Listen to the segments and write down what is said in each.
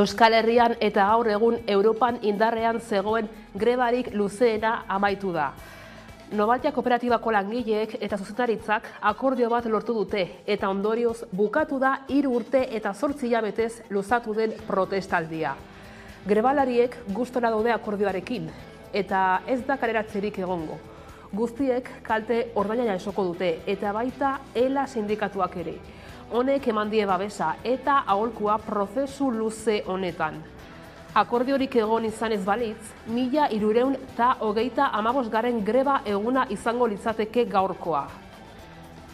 Euskal Herrian eta gaur egun Europan indarrean zegoen grebarik luzeena amaitu da. Novaltia kooperatibako langileek eta zuzendaritzak akordio bat lortu dute eta ondorioz bukatu da 3 urte eta 8 hilabetez luzatu den protestaldia. Grebalariek gustora daude akordioarekin eta ez da kaleratzerik egongo. Guztiek kalte ordaina jasoko dute eta baita ELA sindikatuak ere. Honek eman die babesa eta aholkua prozesu luze honetan. Akordiorik egon izan ez balitz, 1325. greba eguna izango litzateke gaurkoa.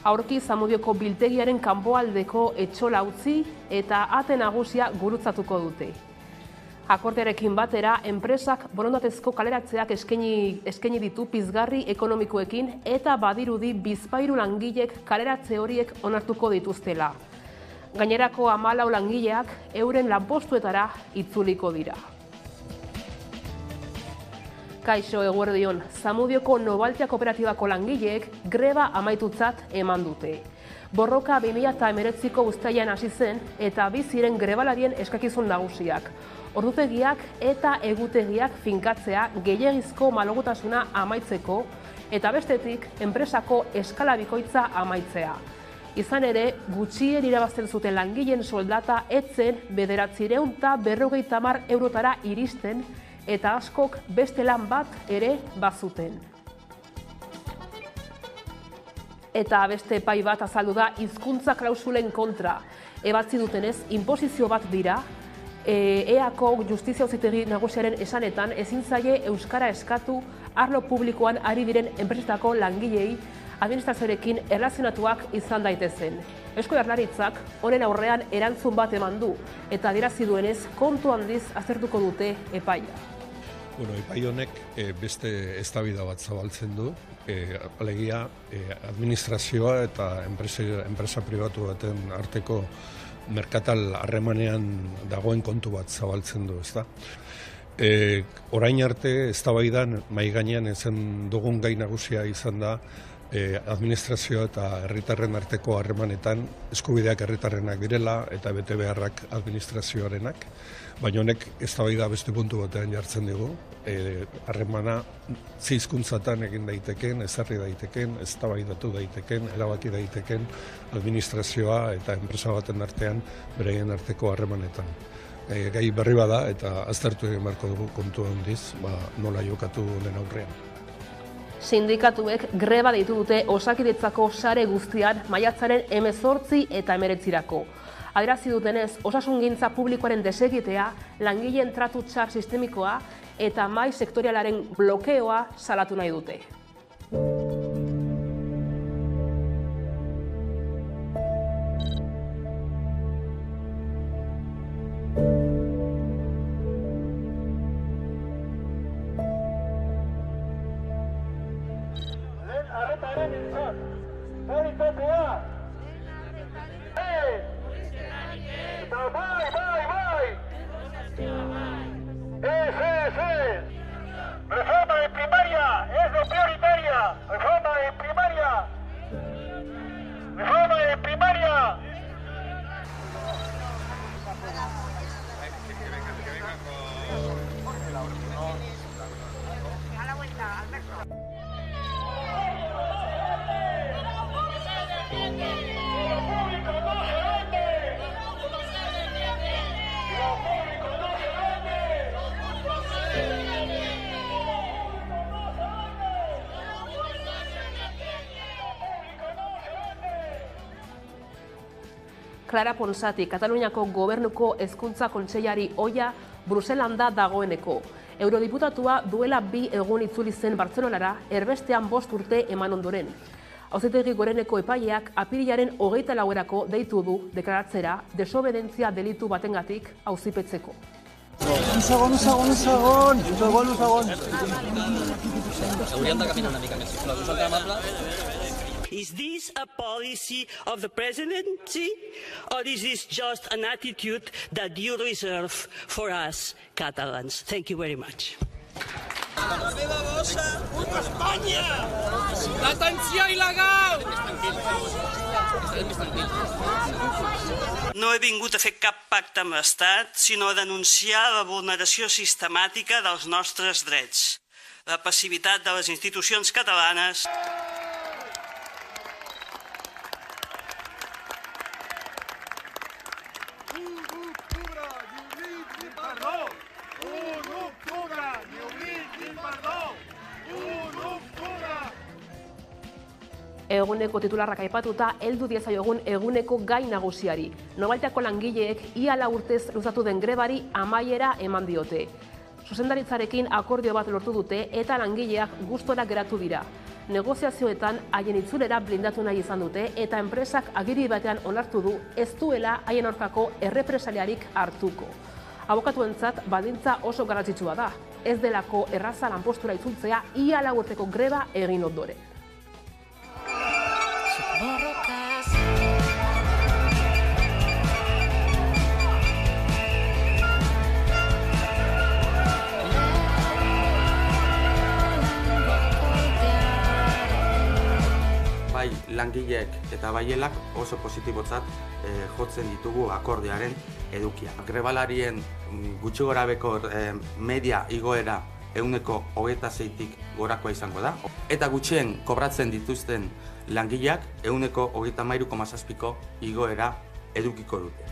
Aurki Zamudioko biltegiaren kanpoaldeko etxola utzi eta ate nagusia gurutzatuko dute. Akordioarekin batera, enpresak borondatezko kaleratzeak eskaini ditu pizgarri ekonomikoekin eta badirudi bizpahiru langilek kaleratze horiek onartuko dituztela. Gainerako 14 langileak euren lanpostuetara itzuliko dira. Kaixo, eguerdion, Zamudioko Novaltia kooperatibako langileek greba amaitutzat eman dute. Borroka 2019ko uztailean hasi zen eta bi ziren grebalarien eskakizun nagusiak. Ordutegiak eta egutegiak finkatzea gehiegizko malogutasuna amaitzeko eta bestetik enpresako eskala bikoitza amaitzea. Izan ere, gutxien irabazten zuten langileen soldata etzen 950 eurotara iristen eta askok beste lan bat ere bazuten. Eta beste epai bat azaldu da hizkuntza klausulen kontra. Ebatzi dutenez, inposizio bat dira, EAko Justizia Auzitegi Nagusiaren esanetan ezin zaie euskara eskatu arlo publikoan ari diren enpresetako langilei administrazioarekin erlazionatuak izan daitezen. Eusko Jaurlaritzak honen aurrean erantzun bat eman du eta adierazi duenez kontu handiz aztertuko dute epaia. Epai honek beste eztabaida bat zabaltzen du, alegia administrazioa eta enpresa pribatu baten arteko merkatal harremanean dagoen kontu bat zabaltzen du, ezta? Orain arte eztabaidan mahai gainean ezen dugun gai nagusia izan da administrazioa eta herritarren arteko harremanetan eskubideak herritarrenak direla eta betebeharrak administrazioarenak, baina honek eztabaida beste puntu batean jartzen dugu. Harremana ze hizkuntzatan egin daiteken, ezarri daiteken, eztabaidatu daiteken, erabaki daiteken administrazioa eta enpresa baten artean beraien arteko harremanetan. Gai berri bada eta aztertu egin beharko dugu kontu handiz, nola jokatu honen aurrean. Sindikatuek greba deitu dute Osakidetzako sare guztian maiatzaren 18 eta 19. Adierazi dutenez, osasungintza publikoaren desegitea, langileen tratu txar sistemikoa eta mahai sektorialaren blokeoa salatu nahi dute. Reforma de primaria es lo prioritaria. Reforma de primaria. Reforma de primaria. A la vuelta, Alberto. Clara Ponsati, Kataluniako Gobernuko Hezkuntza Kontseilari ohia Bruselan da dagoeneko. Eurodiputatua duela 2 egun itzuli zen Bartzelonara, erbestean 5 urte eman ondoren. Auzitegi Goreneko epaileak apirilaren 24erako deitu du deklaratzera desobedentzia delitu batengatik auzipetzeko. Un segon. Hauríem de caminar una mica més, sisplau. Us amable? Is this a policy of the presidency, or is this just an attitude that you reserve for us Catalans? Thank you very much. No he vingut a fer cap pacte amb l'Estat, sinó a denunciar la vulneració sistemàtica dels nostres drets, la passivitat de les institucions catalanes. Eguneko titularrak aipatuta, heldu diezaiogun eguneko gai nagusiari. Novaltiako langileek ia 4 urtez luzatu den grebari amaiera eman diote. Zuzendaritzarekin akordio bat lortu dute eta langileak gustora geratu dira. Negoziazioetan haien itzulera blindatu nahi izan dute eta enpresak agiri batean onartu du ez duela haien aurkako errepresaliarik hartuko. Abokatuentzat baldintza oso garrantzitsua da. Ez delako erraza lanpostura itzultzea ia 4 urteko greba egin ondoren. Bai langileek eta baielak oso positibotzat jotzen ditugu akordioaren edukia. Grebalarien gutxi gorabeko media igoera 26%tik gorakoa izango da. Eta gutxien kobratzen dituzten langileak 33,7%ko igoera edukiko dute.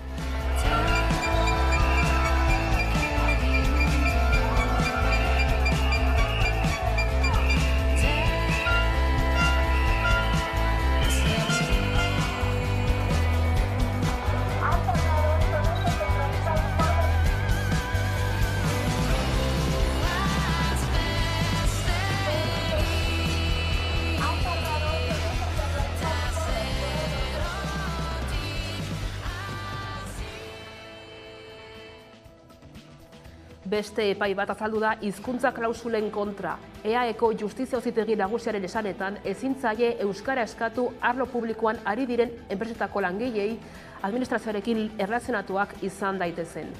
Beste epai bat azaldu da hizkuntza klausulen kontra. EAEko Justizia Auzitegi Nagusiaren esanetan ezin zaie euskara eskatu arlo publikoan ari diren enpresetako langileei administrazioarekin erlazionatuak izan daitezen.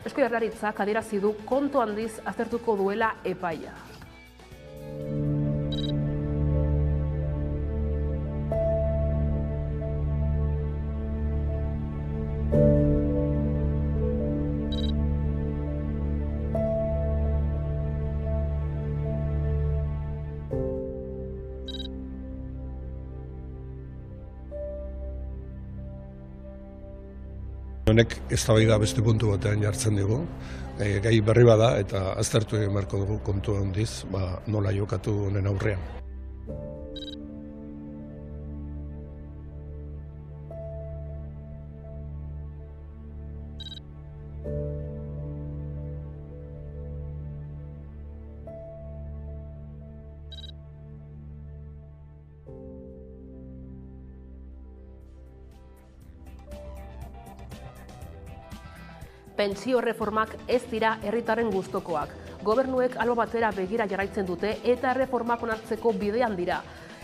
Eusko Jaurlaritzak adierazi du kontu handiz aztertuko duela epaia. Honek eztabaida beste puntu batean jartzen digu. Gai berri bada eta aztertu egin beharko dugu kontu handiz, nola jokatu honen aurrean. Pentsio erreformak ez dira herritarren gustukoak. Gobernuek albo batera begira jarraitzen dute eta erreformak onartzeko bidean dira.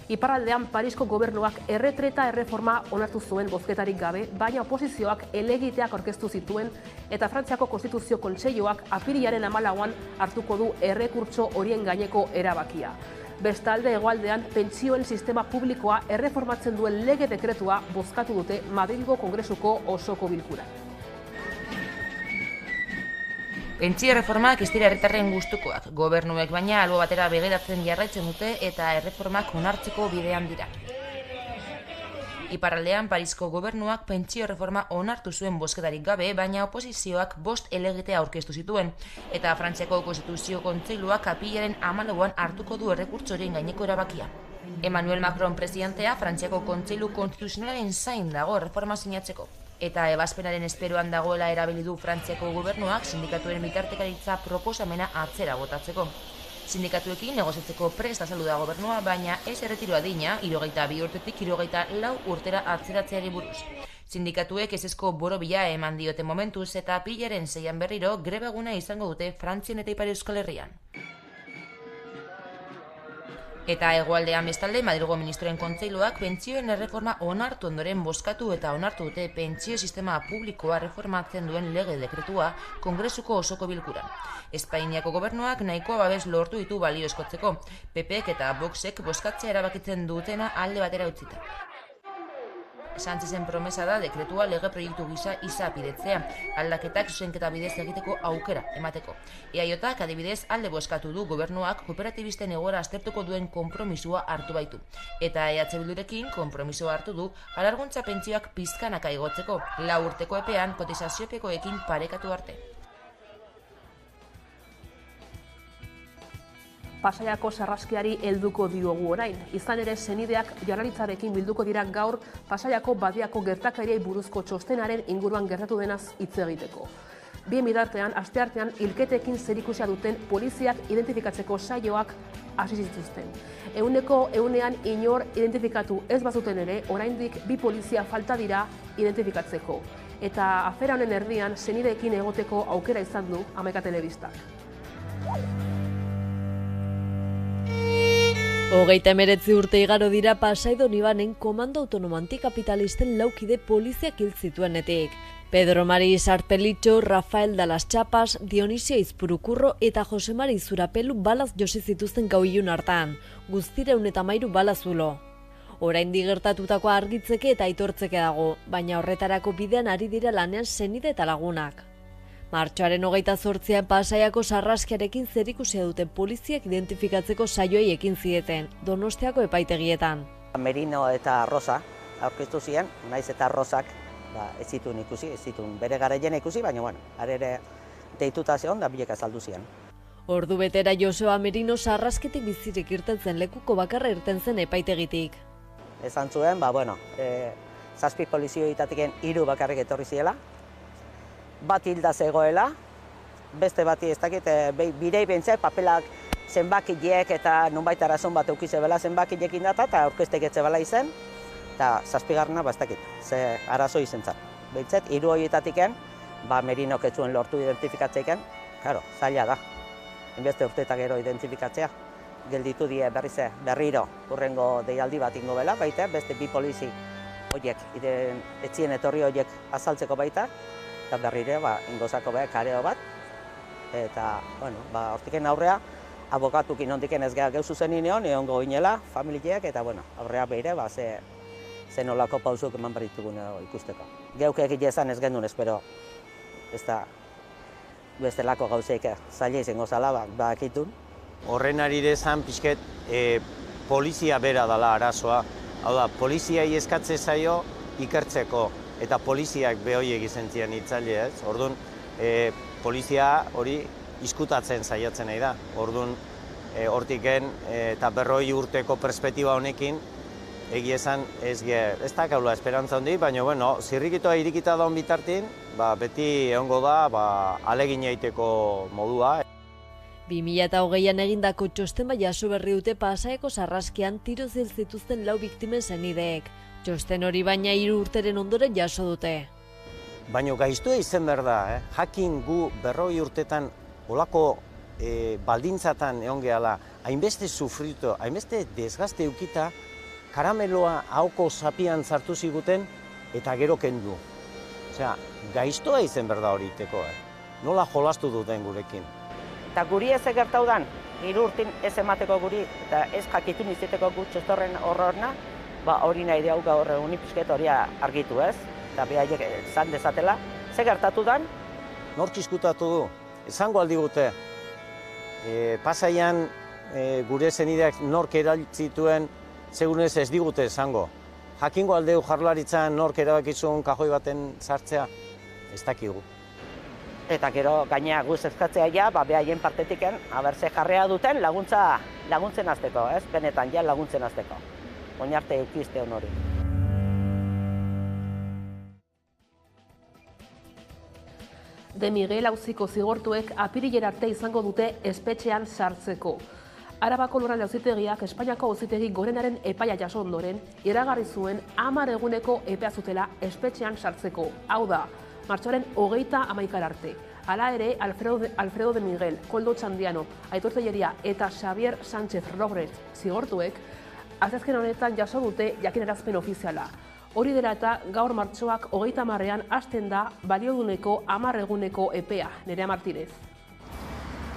Iparraldean Parisko gobernuak erretreta erreforma onartu zuen bozketarik gabe, baina oposizioak helegiteak aurkeztu zituen eta Frantziako Konstituzio Kontseiluak apirilaren 14an hartuko du errekurtso horien gaineko erabakia. Bestalde hegoaldean pentsioen sistema publikoa erreformatzen duen lege dekretua bozkatu dute Madrilgo Kongresuko osoko bilkuran. Pentsio erreformak ez dira herritarren gustukoak. Gobernuek baina albo batera begiratzen jarraitzen dute eta erreformak onartzeko bidean dira. Iparraldean Parisko gobernuak pentsio erreforma onartu zuen bozketarik gabe, baina oposizioak 5 helegite aurkeztu zituen eta Frantziako Konstituzio Kontseiluak apirilaren 14an hartuko du errekurtsoren gaineko erabakia. Emmanuel Macron presidentea Frantziako Kontseilu Konstituzionalaren zain dago erreforma sinatzeko. Eta ebazpenaren esperoan dagoela erabili du Frantziako gobernuak sindikatuen bitartekaritza proposamena atzera botatzeko. Sindikatuekin negoziatzeko prest azaldu da gobernua, baina ez erretiro adina 62 urtetik 64 urtera atzeratzeari buruz. Sindikatuek ezezko borobila eman diote momentuz eta apirilaren 6an berriro greba eguna izango dute Frantzian eta Ipar Euskal Herrian. Eta hegoaldean bestalde, Madrilgo Ministroen Kontseiluak pentsioen erreforma onartu ondoren bozkatu eta onartu dute pentsio sistema publikoa reformatzen duen lege dekretua Kongresuko osoko bilkuran. Espainiako gobernuak nahikoa babes lortu ditu balio eskotzeko, PPek eta Voxek bozkatzea erabakitzen dutena alde batera utzita. Sánchezen promesa da dekretua lege proiektu gisa izapidetzea, aldaketak zuzenketa bidez egiteko aukera emateko. EAJak adibidez alde bozkatu du gobernuak kooperatibisten egoera aztertuko duen konpromisua hartu baitu. Eta EH Bildurekin konpromisoa hartu du alarguntza pentsioak pizkanaka igotzeko, 4 urteko epean kotizaziopekoekin parekatu arte. Pasaiako sarraskiari helduko diogu orain. Izan ere, senideak Jaurlaritzarekin bilduko dira gaur Pasaiako badiako gertakariei buruzko txostenaren inguruan gertatu denaz hitz egiteko. Bien bitartean, asteartean hilketekin zerikusia duten poliziak identifikatzeko saioak hasi zituzten. 100% inor identifikatu ez bazuten ere, oraindik 2 polizia falta dira identifikatzeko. Eta afera honen erdian, senideekin egoteko aukera izan du Hamaika Telebistak. 39 urte igaro dira Pasaidon Ibanen komando autonomo antikapitalisten laukide poliziak hil zituenetik. Pedro Mari Sarpelitxo, Rafael Dalas Txapas, Dionisio Izpurukurro eta Jose Mari Zurapelu balaz josi zituzten gau ilun hartan, guztira 113 balazulo. Oraindik gertatutakoa argitzeke eta aitortzeke dago, baina horretarako bidean ari dira lanean senide eta lagunak. Martxoaren 28an Pasaiako sarraskiarekin zerikusia duten poliziak identifikatzeko saioei ekin zieten, Donostiako epaitegietan. Merino eta Rosa aurkeztu ziren, naiz eta Rosak ez zituen ikusi, ez zituen bere garaien ikusi, baina arere deituta zeon da biek azaldu ziren. Ordu betera Joseba Merino sarrasketik bizirik irten zen lekuko bakarra irten zen epaitegitik. Esan zuen, 7 polizioitatiken 3 bakarrik etorri ziela, bat hilda zegoela, beste bati ez dakit, birei bentzek papelak zenbakileek eta nonbait arazon bat eukizebela zenbakileekin data eta aurkeztek etzebela izen, eta 7. Ez dakit, ze arazo izen zan. Bentzet, 3 horietatiken, Merinok ez zuen lortu identifikatzeiken, claro, zaila da. Inbeste urteetak gero identifikatzea. Gelditu die berriro urrengo deialdi bat ingo bela, baita, beste 2 polizi horiek, etzien etorri horiek azaltzeko baita, eta berrire ingozako kareo bat, eta, hortiken aurrea, abokatukin ondiken ez geha geuzu zen ineon, egongo inela, familieak, eta, aurrea behire, ze nolako pausuk eman berritugun ikusteko. Geuk egile esan ez gendun, espero, ez da, bestelako gauzeik zaila izango zala, bakitun. Horren arire zan pixket polizia bera dela arazoa. Hau da, poliziai eskatze zaio ikertzeko, eta poliziak behoiek izan zian itzali ez. Orduan, polizia hori izkutatzen saiatzen nahi da. Orduan, hortiken eta 40 urteko perspektiba honekin, egia esan ez da gaula esperantza hondi, baina, zirrikitoa irikita daun bitartin, beti egongo da alegin egiteko modua. 2020an egindako txosten jaso berri dute Pasaiako sarraskian tiroz hil zituzten 4 biktimen senideek. Txosten hori baina 3 urteren ondoren jaso dute. Baina gaiztua izen behar da, jakin gu 40 urtetan olako baldintzatan egon gehala, hainbeste sufritu, hainbeste desgazte eukita, karameloa hauko zapian sartu ziguten eta gero kendu. Osea, gaiztua izen behar da hori iteko, nola jolastu duten gurekin. Eta guri ez egertau dan, 3 urtin ez emateko guri, eta ez jakitun izateko gu txostorren horrorna, hori nahi dugu gaur unipisket hori argitu ez, eta behaiek zan dezatela. Ze gertatu dan? Nork izkutatu du? Esango aldi gute. Pasaian gure zenideak nork eraltzituen segunez ez digute esango. Jakingo aldeu Jaurlaritzan nork erabakizun kajoi baten sartzea, ez dakigu. Eta gero gainea guz eskatzea ja, behaien partetiken, ze jarrea duten laguntzen azteko, ez? Benetan ja laguntzen azteko. Oinarte eukizte hon hori. De Miguel auziko zigortuek apirilera arte izango dute espetxean sartzeko. Arabako Lurralde Auzitegiak Espainiako Auzitegi Gorenaren epaia jaso ondoren, iragarri zuen 10 eguneko epea zutela espetxean sartzeko. Hau da, martxoaren 31 arte. Hala ere, Alfredo de Miguel, Koldo Txandiano, Aitor Telleria eta Xavier Sánchez Robret zigortuek, asteazken honetan jaso dute jakinarazpen ofiziala. Hori dela eta gaur martxoak 30ean hasten da balioduneko 10 eguneko epea, Nerea Martínez.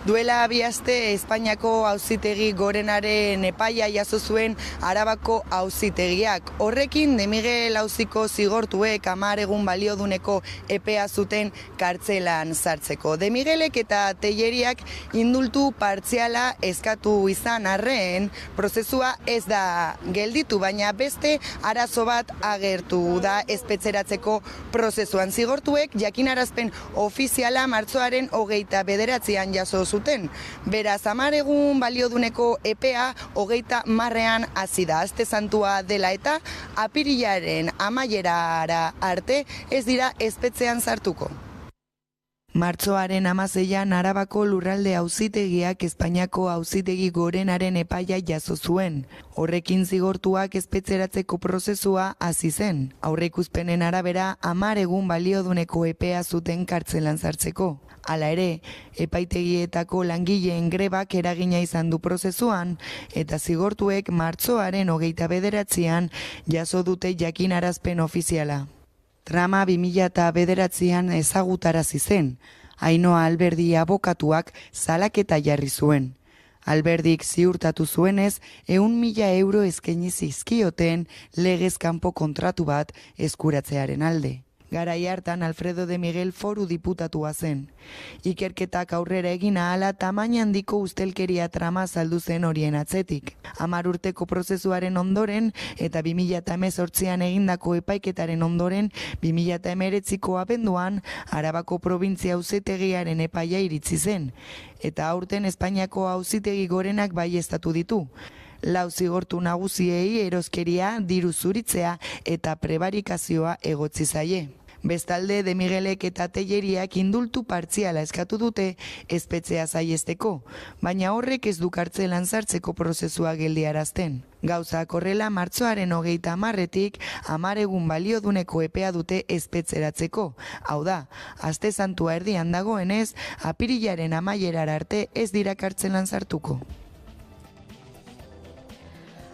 Duela 2 aste Espainiako Auzitegi Gorenaren epaia jaso zuen Arabako Auzitegiak. Horrekin De Miguel auziko zigortuek 10 egun balioduneko epea zuten kartzelan sartzeko. De Miguelek eta Telleriak indultu partziala eskatu izan arren, prozesua ez da gelditu, baina beste arazo bat agertu da espetxeratzeko prozesuan. Zigortuek jakinarazpen ofiziala martxoaren 29ean jaso zuten. Beraz, 10 egun balioduneko epea 30ean hasi da. Aste santua dela eta apirilaren amaierara arte ez dira espetxean sartuko. Martxoaren 16ean Arabako Lurralde Auzitegiak Espainiako Auzitegi Gorenaren epaia jaso zuen. Horrekin zigortuak espetxeratzeko prozesua hasi zen. Aurreikuspenen arabera 10 egun balioduneko epea zuten kartzelan sartzeko. Hala ere, epaitegietako langileen grebak eragina izan du prozesuan, eta zigortuek martxoaren 29ean jaso dute jakinarazpen ofiziala. Trama 2009ean ezagutarazi zen, Ainhoa Alberdi abokatuak salaketa jarri zuen. Alberdik ziurtatu zuenez, 100.000 euro eskaini zizkioten legez kanpo kontratu bat eskuratzearen alde. Garai hartan Alfredo de Miguel foru diputatua zen. Ikerketak aurrera egin ahala tamaina handiko ustelkeria trama saldu zen horien atzetik. 10 urteko prozesuaren ondoren eta 2018an egindako epaiketaren ondoren 2019ko abenduan Arabako Probintzia Auzitegiaren epaia iritsi zen. Eta aurten Espainiako Auzitegi Gorenak baieztatu ditu. 4 zigortu nagusiei eroskeria, diru zuritzea eta prebarikazioa egotzi zaie. Bestalde, De Miguelek eta Telleriak indultu partziala eskatu dute espetxea saiesteko, baina horrek ez du kartzelan sartzeko prozesua geldiarazten. Gauzak horrela martxoaren 30etik 10 egun balioduneko epea dute espetxeratzeko. Hau da, aste santua erdian dagoenez, apirilaren amaierara arte ez dira kartzelan sartuko.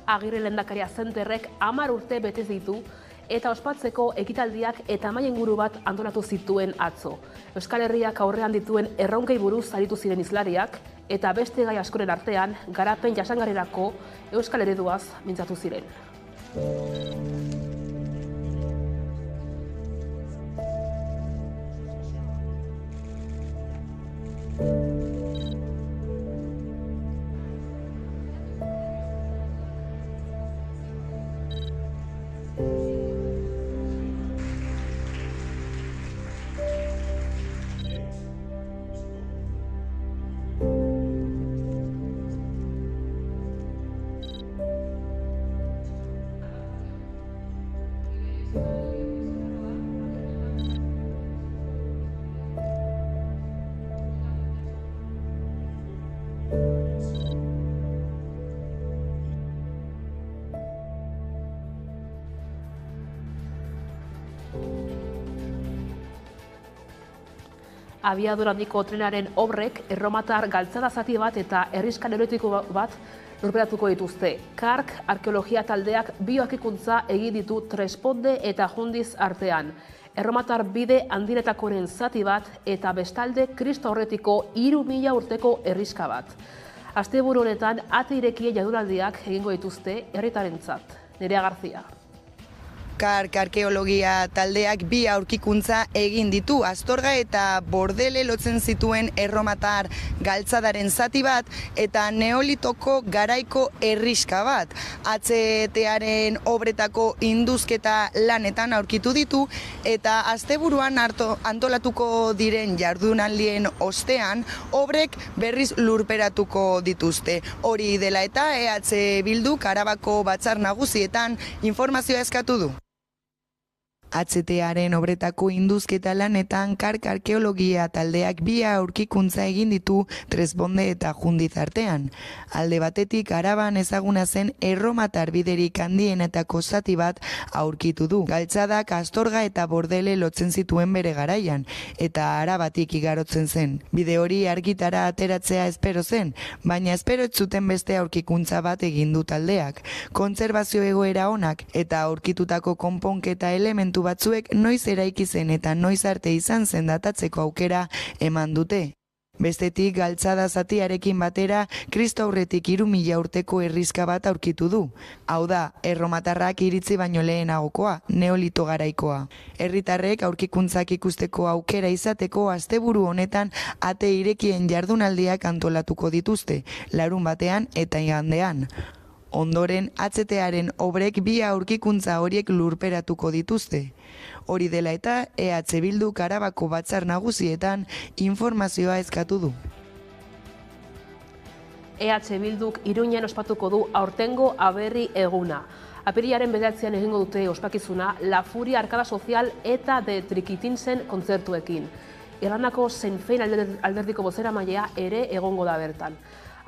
Agirre Lehendakaria Zenterrek 10 urte betez ditu eta ospatzeko ekitaldiak eta mahai inguru bat antolatu zituen atzo. Euskal Herriak aurrean dituen erronkei buruz aritu ziren hizlariak eta beste gai askoren artean garapen jasangarrirako euskal ereduaz mintzatu ziren. Abiadura handiko trenaren obrek erromatar galtzada zati bat eta herriskal erotiko bat lurperatuko dituzte. Kark arkeologia taldeak bioakikuntza egin ditu Tresponde eta Jundiz artean. Erromatar bide handinetakoren zati bat eta bestalde Kristo aurretiko 3000 urteko herriska bat. Asteburu honetan ate irekien jardunaldiak egingo dituzte herritarentzat. Nerea Garzia. Kark arkeologia taldeak bi aurkikuntza egin ditu. Astorga eta Bordele lotzen zituen erromatar galtzadaren zati bat eta neolitoko garaiko herriska bat. HTaren obretako induzketa lanetan aurkitu ditu eta asteburuan antolatuko diren jardunaldien ostean obrek berriz lurperatuko dituzte. Hori dela eta EH Bilduk Arabako Batzar Nagusietan informazioa eskatu du. HTaren obretako induzketa lanetan Kark arkeologia taldeak bi aurkikuntza egin ditu Tresponde eta Jundiz artean. Alde batetik Araban ezaguna zen erromatar biderik handienetako zati bat aurkitu du. Galtzadak Astorga eta Bordele lotzen zituen bere garaian, eta Arabatik igarotzen zen. Bide hori argitara ateratzea espero zen, baina espero ez zuten beste aurkikuntza bat egin du taldeak. Kontserbazio egoera onak eta aurkitutako konponketa elementu batzuek noiz eraiki zen eta noiz arte izan zen datatzeko aukera eman dute. Bestetik, galtzada zatiarekin batera, Kristo aurretik 3000 urteko herrizka bat aurkitu du. Hau da, erromatarrak iritzi baino lehenagokoa, neolito garaikoa. Herritarrek aurkikuntzak ikusteko aukera izateko asteburu honetan ate irekien jardunaldiak antolatuko dituzte, larun batean eta igandean. Ondoren, HTaren obrek bi aurkikuntza horiek lurperatuko dituzte. Hori dela eta EH Bilduk Arabako batzar nagusietan informazioa eskatu du. EH Bilduk Iruñan ospatuko du aurtengo aberri eguna. Apirilaren 9 egingo dute ospakizuna La Furia Arkada Sozial eta de Trikitinsen kontzertuekin. Irlandako Sinn Féin alderdiko bozeramailea ere egongo da bertan.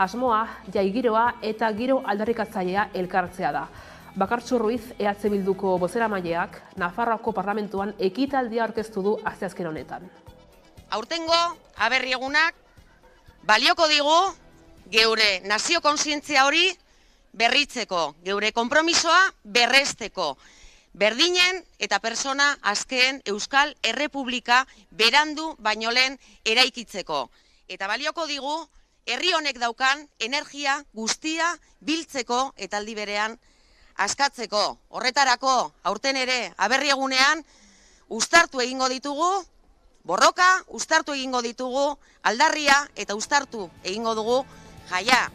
Asmoa, jaigiroa eta giro aldarrikatzailea elkartzea da. Bakartxo Ruiz, EH Bilduko bozeramaileak, Nafarroako parlamentuan ekitaldia aurkeztu du asteazken honetan. Aurtengo aberri egunak balioko digu geure nazio kontzientzia hori berritzeko, geure konpromisoa berresteko, berdinen eta persona askeen Euskal Errepublika berandu baino lehen eraikitzeko. Eta balioko digu herri honek daukan energia guztia biltzeko eta aldi berean askatzeko. Horretarako, aurten ere, aberri egunean, uztartu egingo ditugu, borroka, uztartu egingo ditugu, aldarria eta uztartu egingo dugu jaia.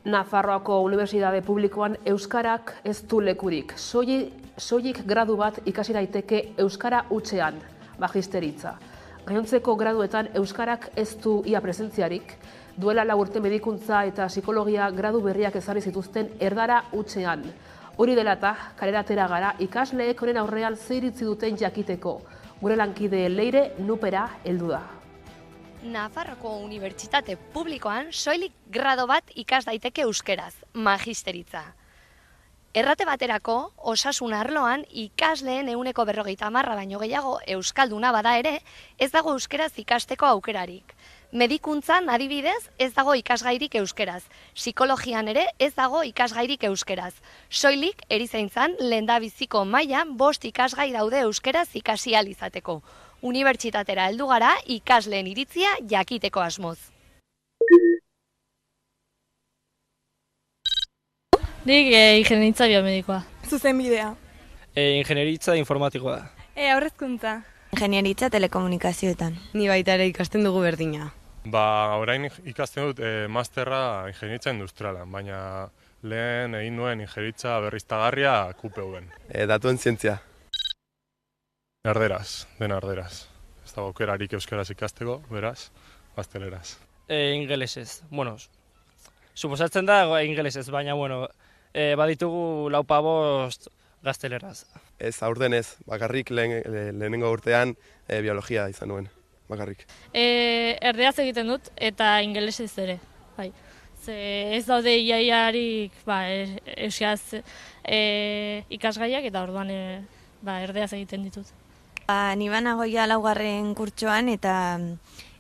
Nafarroako Unibertsitate Publikoan euskarak ez du lekurik. Soilik gradu bat ikasi daiteke euskara hutsean, magisteritza. Gainontzeko graduetan euskarak ez du ia presentziarik, duela 4 urte medikuntza eta psikologia gradu berriak ezarri zituzten erdara hutsean. Hori dela eta kalera atera gara ikasleek honen aurrean zer iritzi duten jakiteko. Gure lankide Leire Nupera heldu da. Nafarroko Unibertsitate Publikoan soilik grado bat ikas daiteke euskeraz, magisteritza. Errate baterako, osasun arloan ikasleen 50% baino gehiago euskalduna bada ere, ez dago euskeraz ikasteko aukerarik. Medikuntzan adibidez ez dago ikasgairik euskeraz, psikologian ere ez dago ikasgairik euskeraz. Soilik erizaintzan lehendabiziko mailan 5 ikasgai daude euskeraz ikasi ahal izateko. Unibertsitatera heldu gara ikasleen iritzia jakiteko asmoz. Nik ingenieritza biomedikoa. Zuzenbidea. Ingenieritza informatikoa. Aurrezkuntza. Ingenieritza telekomunikazioetan. Ni baita ere ikasten dugu berdina. Orain ikasten dut masterra ingenieritza industrialan, baina lehen egin nuen ingenieritza berriztagarria QPV-en. Datuen zientzia. Erderaz, dena erderaz. Ez dago aukerarik euskaraz ikasteko, beraz, gazteleraz. Ingelesez. Suposatzen da ingelesez, baina, baditugu 4-5 gazteleraz. Ez, aurten ez, bakarrik lehenengo urtean biologia izan nuen, bakarrik. Erderaz egiten dut eta ingelesez ere, bai. Ez daude iaiarik euskaraz ikasgaiak eta orduan erderaz egiten ditut. Ni banagoia 4. kurtsoan eta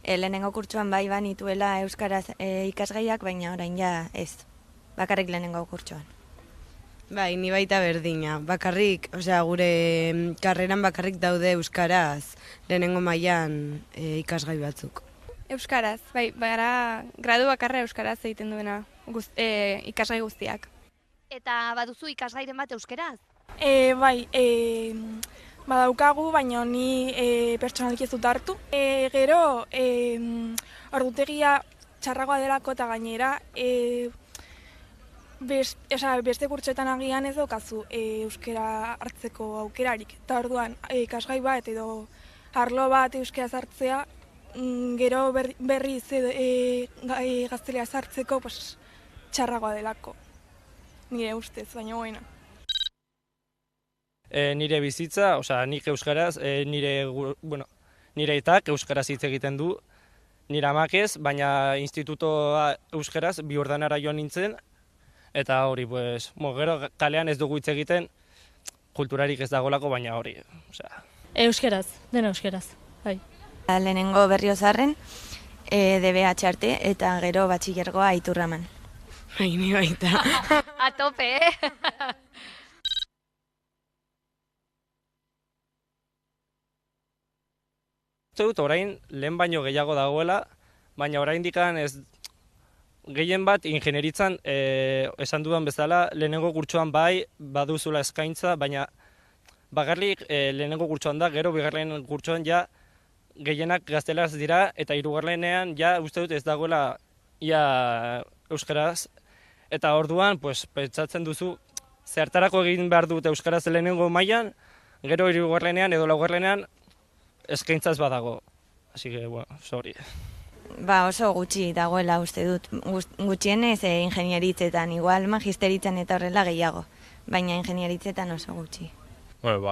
lehenengo kurtsoan bai banituela euskaraz ikasgaiak, baina orain ja ez, bakarrik lehenengo kurtsoan. Bai, ni baita berdina, bakarrik, gure karreran bakarrik daude euskaraz lehenengo mailan ikasgai batzuk. Euskaraz, bai, gradu bakarra euskaraz egiten duena ikasgai guztiak. Eta baduzu ikasgairen bat euskeraz? Bai, badaukagu, baina ni pertsonalki ez dut hartu. Gero, ordutegia txarragoa delako eta gainera, beste kurtsoetan agian ez daukazu euskera hartzeko aukerarik. Eta orduan, ikasgai bat edo arlo bat euskera hartzea, gero berriz gaztelera hartzeko txarragoa delako. Nire ustez, baina bueno. Nire bizitza, nik euskaraz, nire aitak euskaraz hitz egiten du, nire amak ez, baina institutoa euskaraz 2 urdanara joan nintzen, eta hori, gero kalean ez dugu hitz egiten, kulturarik ez dagolako, baina hori, Euskeraz, dena euskeraz, bai. Lehenengo Berriozarren, DBH arte, eta gero batxilergoa Iturraman. Ni baita. A tope, Dut, orain lehen baino gehiago dagoela, baina oraindik ez gehien bat ingenieritzan esan dudan bezala lehenengo kurtsoan bai baduzula eskaintza, baina bakarrik lehenengo kurtsoan da, gero bigarren kurtsoan ja gehienak gaztelaz dira eta hirugarrenean ja uste dut ez dagoela ia euskaraz eta orduan pentsatzen duzu zertarako egin behar dut euskaraz lehenengo mailan, gero hirugarrenean edo laugarrenean eskaintzaz badago. Así que, sorry. Oso gutxi dagoela uste dut. Gutxienez ingenieritzetan, igual magisteritzan eta horrela gehiago. Baina ingenieritzetan oso gutxi.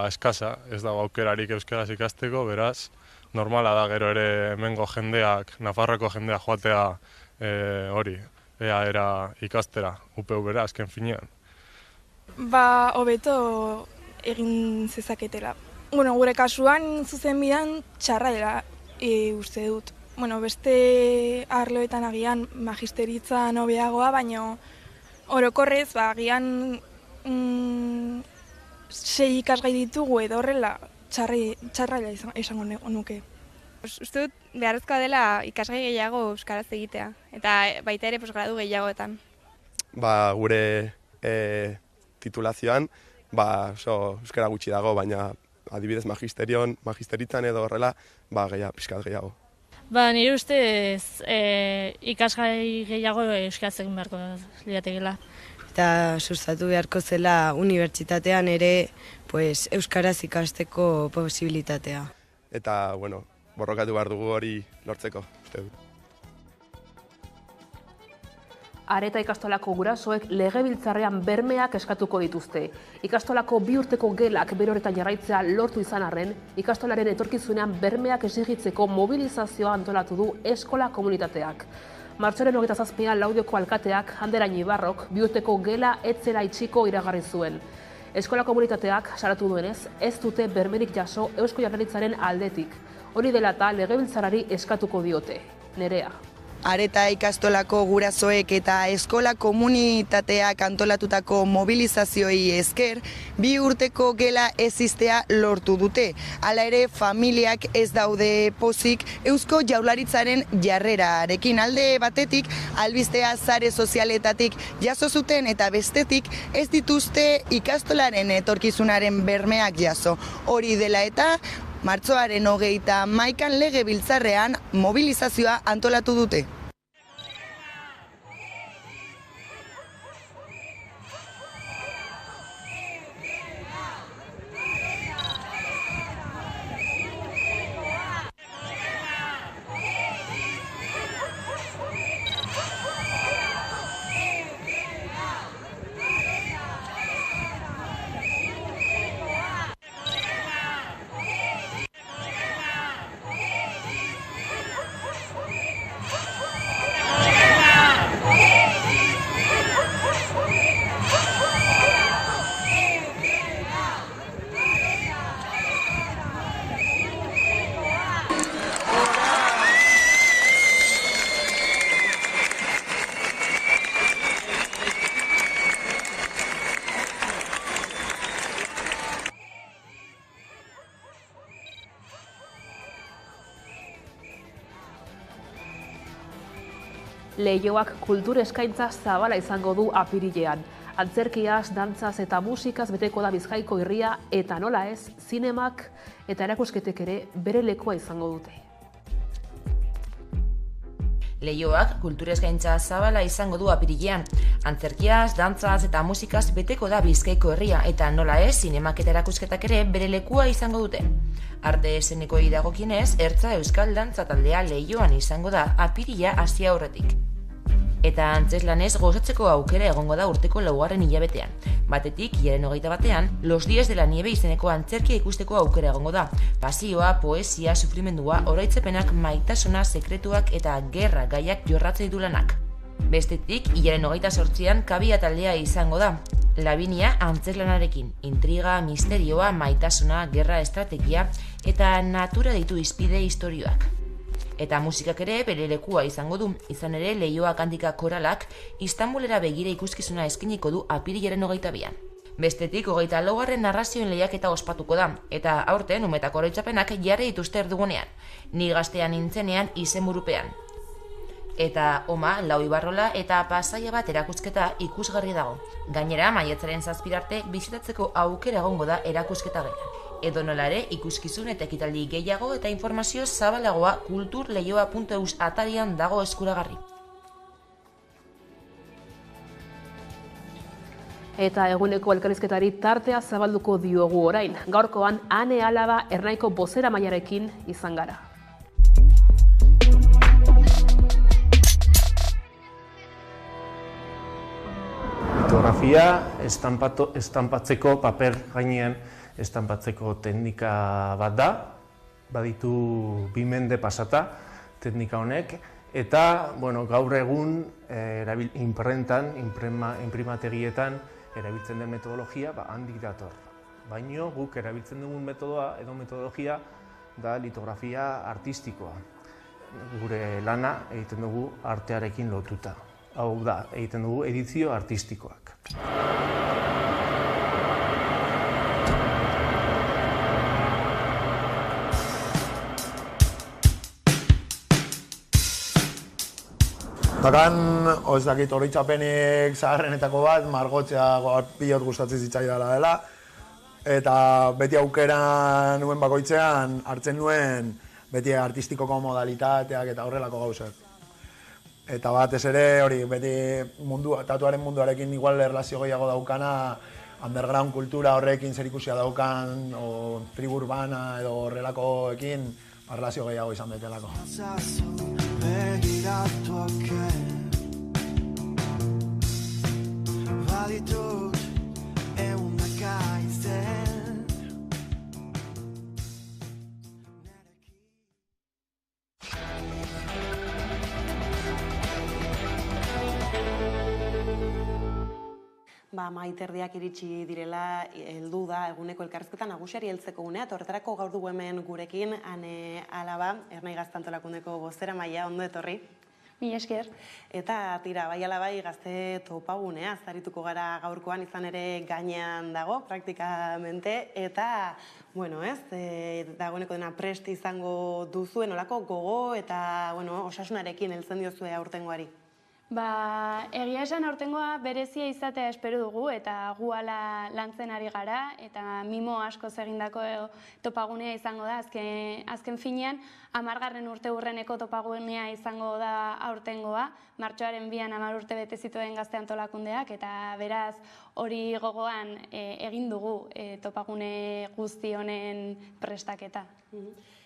Eskasa, ez dago aukerarik euskaraz ikasteko, beraz, normala da gero ere hemengo jendeak, Nafarroko jendeak joatea hori, era ikastera, UPV-ra azken finean. Hobeto egin zezaketela. Gure kasuan zuzenbidean txarra dela uste dut. Beste arloetan agian magisteritzan hobeagoa, baina orokorrez agian 6 ikasgai ditugu edo horrela txarra esango nuke. Uste dut beharrezkoa dela ikasgai gehiago euskaraz egitea, eta baita ere posgradu gehiagoetan. Gure titulazioan euskara gutxi dago, baina adibidez magisteritzan edo horrela, pixkat gehiago. Nire ustez ikasgai gehiago euskaraz egin beharko liatekeela. Eta sustatu beharko zela unibertsitatean ere euskaraz ikasteko posibilitatea. Eta, borrokatu behar dugu hori lortzeko, uste dut. Areta ikastolako gurasoek legebiltzarrean bermeak eskatuko dituzte. Ikastolako 2 urteko gelak bere horretan jarraitzea lortu izan arren, ikastolaren etorkizunean bermeak exigitzeko mobilizazioa antolatu du eskola komunitateak. Martxoaren 27an Laudioko alkateak, Ander Añibarrok, 2 urteko gela etzela itxiko iragarri zuen. Eskola komunitateak salatu duenez, ez dute bermerik jaso Eusko Jaurlaritzaren aldetik. Hori dela eta legebiltzarrari eskatuko diote. Nerea. Areta ikastolako gurasoek eta eskola komunitateak antolatutako mobilizazioei esker, 2 urteko gela ezistea lortu dute. Hala ere, familiak ez daude pozik Eusko Jaurlaritzaren jarrerarekin. Alde batetik, albistea sare sozialetatik jaso zuten eta bestetik ez dituzte ikastolaren etorkizunaren bermeak jaso. Hori dela eta, martxoaren 31an legebiltzarrean mobilizazioa antolatu dute. Leioak kultur eskaintza zabala izango du apirilean. Antzerkiaz, dantzaz eta musikaz beteko da Bizkaiko herria eta nola ez, zinemak eta erakusketek ere bere lekua izango dute. Leioak kultur eskaintza zabala izango du apirilean. Antzerkiaz, dantzaz eta musikaz beteko da Bizkaiko herria eta nola ez, zinemak eta erakusketak ere bere lekua izango dute. Arte eszenikoei dagokienez, Ertza Euskal Dantza taldea Leioan izango da apirila hasi aurretik. eta antzeslanez gozatzeko aukera egongo da urteko 4. hilabetean. Batetik, hilaren 21ean, Los Días de la Nieve izeneko antzerkia ikusteko aukera egongo da. Pasioa, poesia, sufrimendua, oroitzepenak, maitasuna, sekretuak eta gerra gaiak jorratzen ditu lanak. Bestetik, hilaren 28ean kabia taldea izango da. Lavinia antzeslanarekin, intriga, misterioa, maitasuna, gerra estrategia eta natura ditu izpide istorioak. Eta musikak ere bere lekua izango du, izan ere Leioa Kantika koralak Istanbulera begira ikuskizuna eskainiko du apirilaren 22an. Bestetik, 24. narrazioen lehiaketa ospatuko da, eta aurten umetako oroitzapenak jarri dituzte erdugunean, Ni gaztean nintzenean izenburupean. Eta Oma, Lau Ibarrola eta Pasaia bat erakusketa ikusgarri dago. Gainera, maiatzaren 7 arte bisitatzeko aukera egongo da erakusketa gelan. Edonola ere, ikuskizun eta ekitaldi gehiago eta informazio zabalagoa kulturleioa.eus atarian dago eskuragarri. Eta eguneko elkarrizketari tartea zabalduko diogu orain. Gaurkoan, Ane Alaba Ernaiko bozeramailearekin izan gara. Litografia estanpatzeko paper gainean estanpatzeko teknika bat da, baditu 2 mende pasata teknika honek, eta gaur egun inprimategietan erabiltzen den metodologia handik dator. Baina guk erabiltzen dugun metodoa edo metodologia da litografia artistikoa. Gure lana egiten dugu artearekin lotuta. Hau da, egiten dugu edizio artistikoak. Takan, ez dakit oroitzapenik zaharrenetako bat, margotzea pilot gustatzen zitzaidala dela. Eta beti aukera nuen bakoitzean hartzen nuen beti artistikoko modalitateak eta horrelako gauzak. Eta batez ere hori beti tatuaren munduarekin igual erlazio gehiago daukana, underground kultura horrekin zerikusia daukan, o tribu urbana edo horrelakoekin erlazio gehiago izan betelako. Baditut eundaka izen. Maiterdiak iritsi direla, heldu da eguneko elkarrizketa nagusiari heltzeko unea, eta horretarako gaur dugu hemen gurekin Ane Alaba, Ernai Gazte Antolakundeko bozeramailea, ondo etorri. Mila esker. Eta tira, bai ala bai gazte topagunea, zarituko gara gaurkoan, izan ere gainean dago, praktikamente, eta, dagoeneko dena prest izango duzuen olako gogo eta, osasunarekin heltzen diozue aurtengoari. Egia esan aurtengoa berezia izatea espero dugu eta gu ala lantzen ari gara eta mimo asko egindako topagunea izango da. Azken finean, 10. urte hurreneko topagunea izango da aurtengoa, martxoaren 2an 10 urte bete zituen Gazte Antolakundeak, eta beraz hori gogoan egin dugu topagune guzti honen prestaketa.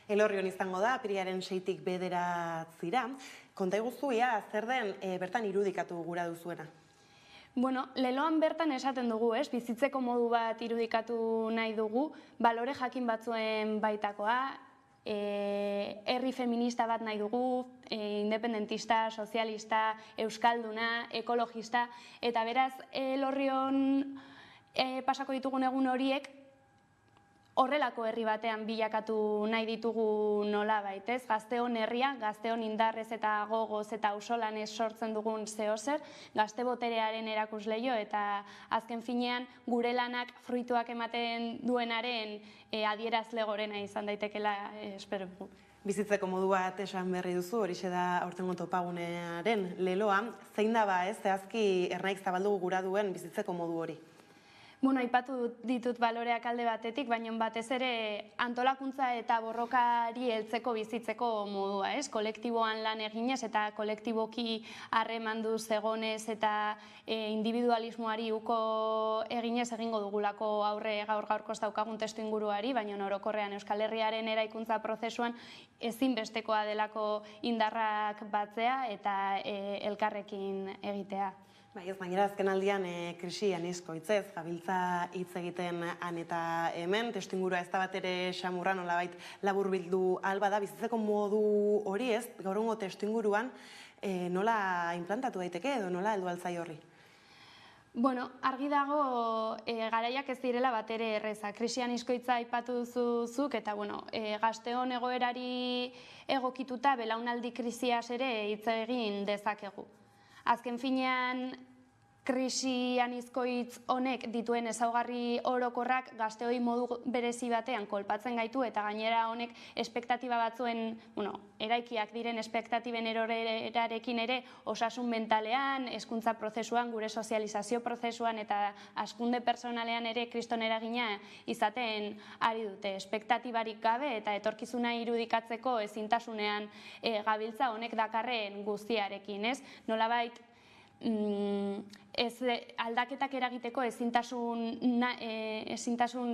Elorrion izango da, apirilaren 6tik 9 Konta iguzu, zer den bertan irudikatu gura duzuena? Leloan bertan esaten dugu, bizitzeko modu bat irudikatu nahi dugu, balore jakin batzuen baitakoa, herri feminista bat nahi dugu, independentista, sozialista, euskalduna, ekologista, eta beraz, Elorrion pasako ditugun egun horiek, horrelako herri batean bilakatu nahi ditugu nolabait, ez? Gazteon herria, gazteon indarrez eta gogoz eta auzolanez sortzen dugun zeozer, gazte boterearen erakusleio eta azken finean gure lanak fruituak ematen duenaren adierazle gorena izan daitekela espero dugu. Bizitzeko modu bat esan berri duzu, horixe da aurtengo topagunearen leloa. Zein da zehazki Ernaik zabaldu gura duen bizitzeko modu hori? Bueno, aipatu ditut baloreak alde batetik, baina batez ere antolakuntza eta borrokari heltzeko bizitzeko modua, ez? Kolektiboan lan eginez eta kolektiboki harremanduz egonez eta individualismoari uko eginez egingo dugulako aurre gaur-gaurkoz daukagun testu inguruari, baina orokorrean Euskal Herriaren eraikuntza prozesuan ezinbestekoa delako indarrak batzea eta elkarrekin egitea. Bai, ez gainera azken aldian krisi anizko hitzez, gabiltza hitz egiten han eta hemen, testuingurua ez da bat ere xamurra nolabait laburbildu alba da, bizitzeko modu hori ez, gaur egungo testuinguruan nola implantatu daiteke edo nola heldu altzai horri? Bueno, argi dago garaiak ez direla bat ere erreza. Krisi anizkoitza aipatu duzuzuk eta gazteon egoerari egokituta belaunaldi krisiaz ere hitz egin dezakegu. Azken finean, krisi anizkoitz honek dituen ezaugarri orokorrak gazteoi modu berezi batean kolpatzen gaitu eta gainera honek espektatiba batzuen, eraikiak diren espektatiben erorerarekin ere osasun mentalean, hezkuntza prozesuan, gure sozializazio prozesuan eta hazkunde personalean ere kriston eragina izaten ari dute. Espektatibarik gabe eta etorkizuna irudikatzeko ezintasunean gabiltza honek dakarren guztiarekin, ez? Nolabait, aldaketak eragiteko ezintasun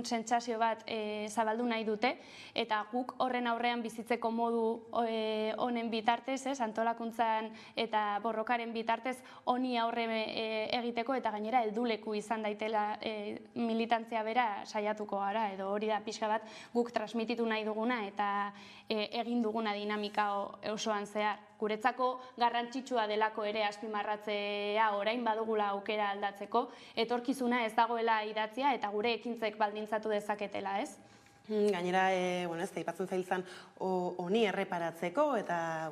sentsazio bat zabaldu nahi dute eta guk horren aurrean bizitzeko modu honen bitartez, antolakuntzan eta borrokaren bitartez honi aurre egiteko eta gainera helduleku izan daitela militantzia bera saiatuko gara edo hori da pixka bat guk transmititu nahi duguna eta egin duguna dinamika osoan zehar. Guretzako garrantzitsua delako ere azpimarratzea orain badugula aukera aldatzeko, etorkizuna ez dagoela idatzia eta gure ekintzek baldintzatu dezaketela, ez? Gainera, aipatzen zailtzan honi erreparatzeko eta,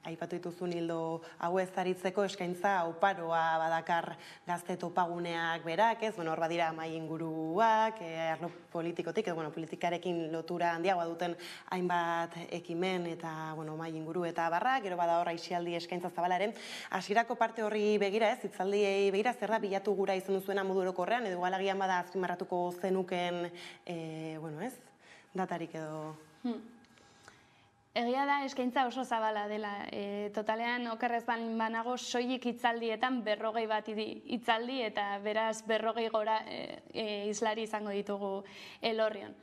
aipatu dituzun hildo hau ez aritzeko eskaintza oparoa badakar gazte topaguneak berak, hor badira mai inguruak, arlo politikotik, politikarekin lotura handiagoa duten hainbat ekimen eta mai inguru eta barra, gero bada hor aisialdi eskaintza zabalaren. Hasierako parte horri begira, hitzaldiei begira, zer da bilatu gura izan duzuena modu orokorrean, edo galagian bada azpimarratuko zenuken, datarik edo... Egia da eskaintza oso zabala dela. Totalean, okerrez banago, soilik hitzaldietan 40 bat hitzaldi eta beraz 40 gora islari izango ditugu Elorrion.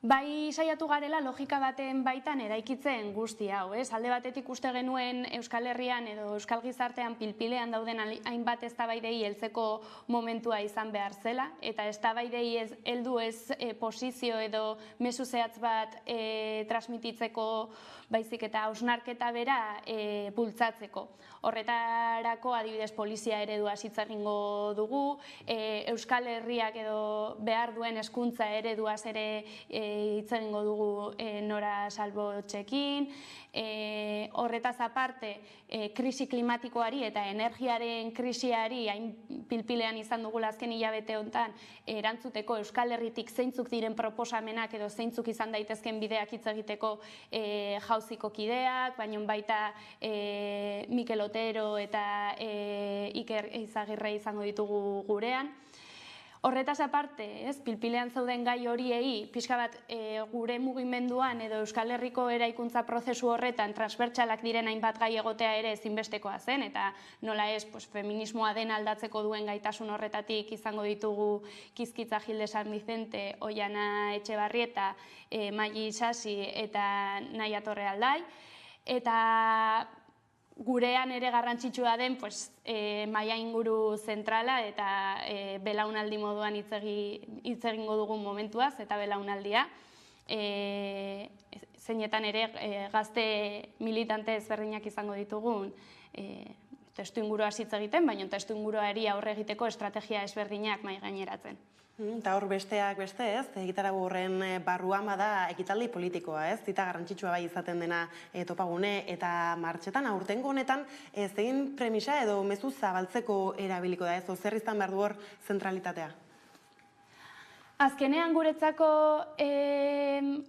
Bai saiatu garela logika baten baitan eraikitzen guzti hau, ez? Alde batetik uste genuen Euskal Herrian edo Euskal Gizartean pilpilean dauden hainbat eztabaidei heltzeko momentua izan behar zela, eta eztabaidei heldu ez posizio edo mezu zehatz bat transmititzeko baizik eta hausnarketa bera bultzatzeko. Horretarako adibidez polizia eredua hitz egingo dugu, Euskal Herriak edo behar duen hezkuntza ereduaz ere hitz egingo dugu Nora Salbotxekin, horretaz aparte krisi klimatikoari eta energiaren krisiari hain pilpilean izan dugula azken hilabete honetan erantzuteko Euskal Herritik zeintzuk diren proposamenak edo zeintzuk izan daitezken bideak hitz egiteko jauziko kideak, baina baita Mikel Otero eta Iker Izagirre izango ditugu gurean. Horretaz aparte, pilpilean zauden gai horiei, pixka bat gure mugimenduan edo Euskal Herriko eraikuntza prozesu horretan transbertsalak diren hainbat gai egotea ere ezinbestekoa zen, eta nola ez, feminismoa den aldatzeko duen gaitasun horretatik izango ditugu Kizkitza Gilde San Vicente, Oiana Etxebarrieta, Maili Isasi eta Naia Torrealdai, eta gurean ere garrantzitsua den maila inguru zentrala eta belaunaldi moduan hitz egingo dugun momentuaz eta belaunaldia. Zeinetan ere gazte militante ezberdinak izango ditugun testu ingurua hitz egiten, baina testu inguruari aurre egiteko estrategia ezberdinak mahai gaineratzen. Eta hor besteak beste, egitarau horren barruan bada ekitaldi politikoa, zita garrantzitsua bai izaten dena topagune eta martxetan, aurtengo honetan zein premisa edo mezu zabaltzeko erabiliko da, zer izan behar du hor zentralitatea? Azkenean guretzako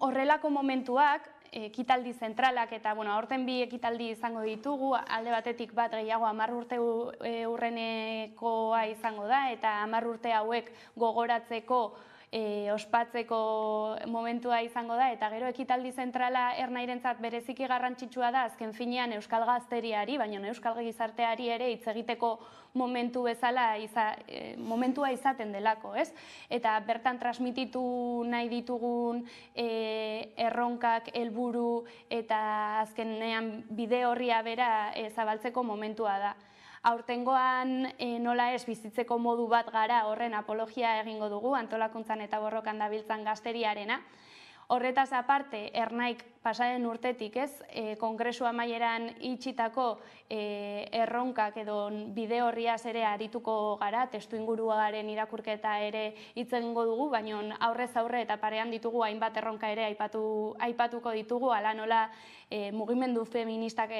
horrelako momentuak ekitaldi zentralak eta, aurten bi ekitaldi izango ditugu, alde batetik bat gehiago 10 urte urrenekoa izango da, eta 10 urte hauek gogoratzeko ospatzeko momentua izango da, eta gero ekitaldi zentrala Ernairentzat bereziki garrantzitsua da, azken finean euskal gazteriari, baina euskal gizarteari ere hitz egiteko momentu bezala momentua izaten delako, ez? Eta bertan transmititu nahi ditugun erronkak, helburu eta azkenean bide horria bera zabaltzeko momentua da. Aurtengoan nola ez bizitzeko modu bat gara horren apologia egingo dugu, antolakuntzan eta borrokan dabiltzan gazteriarena. Horretaz aparte, Ernaik pasaren urtetik, ez, kongresu amaieran itxitako erronkak edo bide horriaz ere arituko gara, testu inguruaren irakurketa ere hitz egingo dugu, baina aurrez aurre eta parean ditugu hainbat erronka ere aipatuko ditugu, ala nola mugimendu feministak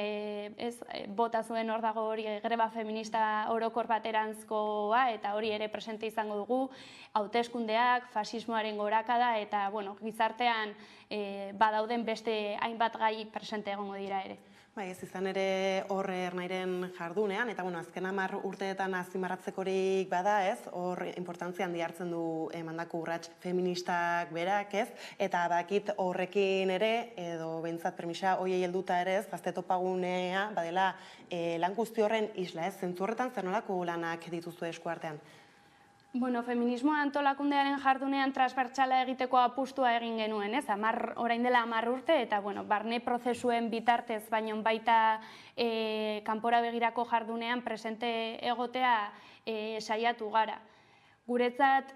bota zuen hor dago hori greba feminista orokor baterantzkoa, eta hori ere presente izango dugu, hauteskundeak, fasismoaren gorakada, eta gizartean badauden beste hainbat gai presente egongo dira ere. Bai, ez izan ere horre Ernairen jardunean, eta azken 10 urteetan azpimarratzekorik bada, ez, hor importantzia handi hartzen du emandako urrats feministak berak, ez, eta bakit horrekin ere, edo behintzat permisa hoiei helduta ere, ez, Gazte Topagunea badela lan guzti horren isla, ez, zentzu horretan zer nolako lanak dituzu eskuartean? Feminismoa antolakundearen jardunean transbertsala egiteko apustua egin genuen, ez? Orain dela 10 urte, eta barne prozesuen bitartez, baino baita kanpora begirako jardunean presente egotea saiatu gara. Guretzat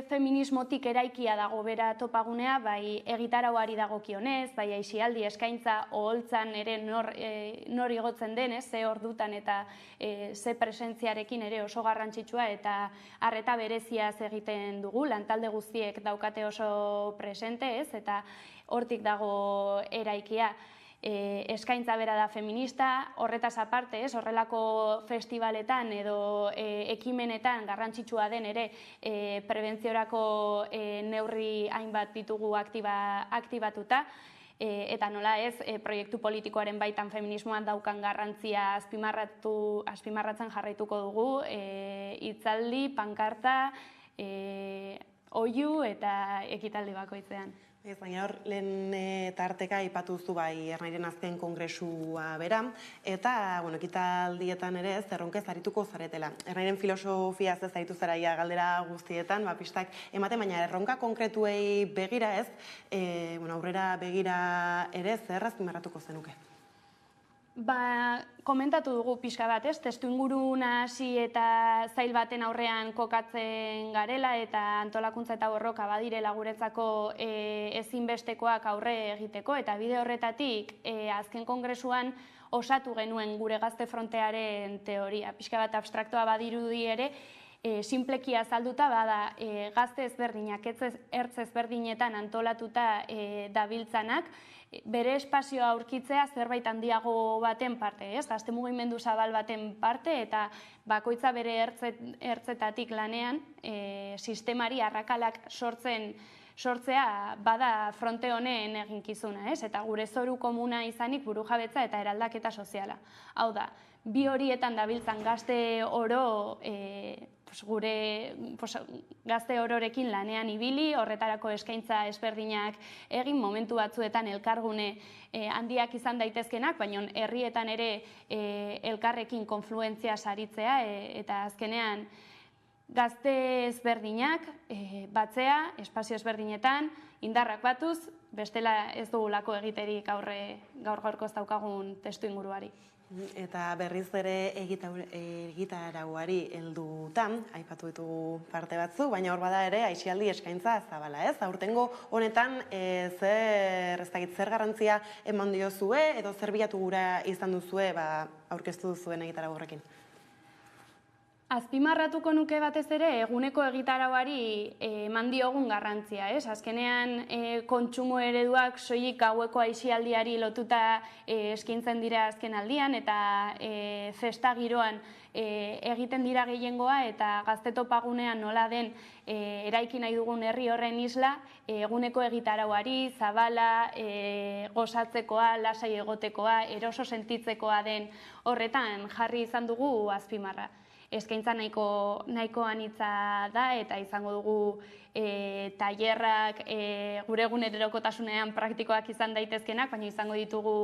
feminismotik eraikia dago bera topagunea, bai egitarauari dagokionez, bai aisialdi eskaintza oholtzan ere nor igotzen denez, ze ordutan eta ze presentziarekin ere oso garrantzitsua eta arreta bereziaz egiten dugu, lantalde guztiek daukate oso presente, ez, eta hortik dago eraikia. Eskaintza bera da feminista, horretaz aparte, horrelako festivaletan edo ekimenetan garrantzitsua den ere prebentziorako neurri hainbat ditugu aktibatuta, eta nola ez, proiektu politikoaren baitan feminismoan daukan garrantzia azpimarratzen jarraituko dugu, hitzaldi, pankarta, oihu eta ekitaldi bakoitzean. Ez, baina hor, lehen tarteka aipatuzu bai Ernairen azken kongresua bera, eta, ekitaldietan ere ez, erronkez arituko zaretela. Ernairen filosofiaz ez aritu zaraia galdera guztietan, pistak ematen, baina erronka konkretuei begira ez, aurrera begira ere zer azpimarratuko zenuke? Komentatu dugu pixka bat, ez? Testu inguru nahasi eta zail baten aurrean kokatzen garela eta antolakuntza eta borroka badirela guretzako ezinbestekoak aurre egiteko, eta bide horretatik azken kongresuan osatu genuen gure gazte frontearen teoria. Pixka bat abstraktoa badirudi ere, sinpleki azalduta bada gazte ezberdinak, ertz ezberdinetan antolatuta dabiltzanak, bere espazioa aurkitzea zerbait handiago baten parte, ez? Gazte mugimendu zabal baten parte, eta bakoitza bere ertzetatik lanean sistemari arrakalak sortzea bada fronte honen eginkizuna, ez? Eta gure zoru komuna izanik burujabetza eta eraldaketa soziala. Hau da, bi horietan dabiltzan gazte oro gure gazte ororekin lanean ibili, horretarako eskaintza ezberdinak egin, momentu batzuetan elkargune handiak izan daitezkenak, baina herrietan ere elkarrekin konfluentzia saritzea, eta azkenean gazte ezberdinak batzea, espazio ezberdinetan, indarrak batuz, bestela ez dugulako egiterik gaur gaurkoz daukagun testu inguruari. Eta berriz ere egitarauari heldutan, aipatu ditugu parte batzuk, baina hor bada ere aisialdi eskaintza zabala, ez? Aurtengo honetan zer garrantzia eman diozue edo zer bilatu gura izan duzue aurkeztu duzuen egitarau horrekin? Azpimarratuko nuke batez ere eguneko egitarauari eman diogun garrantzia, ez? Azkenean kontsumo ereduak soilik gaueko aisialdiari lotuta eskaintzen dira azken aldian eta festa giroan egiten dira gehiengoa eta gazte topagunean nola den eraiki nahi dugun herri horren isla eguneko egitarauari, zabala, gozatzekoa, lasai egotekoa, eroso sentitzekoa den horretan jarri izan dugu azpimarra. Eskaintza nahiko anitza da eta izango dugu tailerrak gure egunerokotasunean praktikoak izan daitezkenak, baina izango ditugu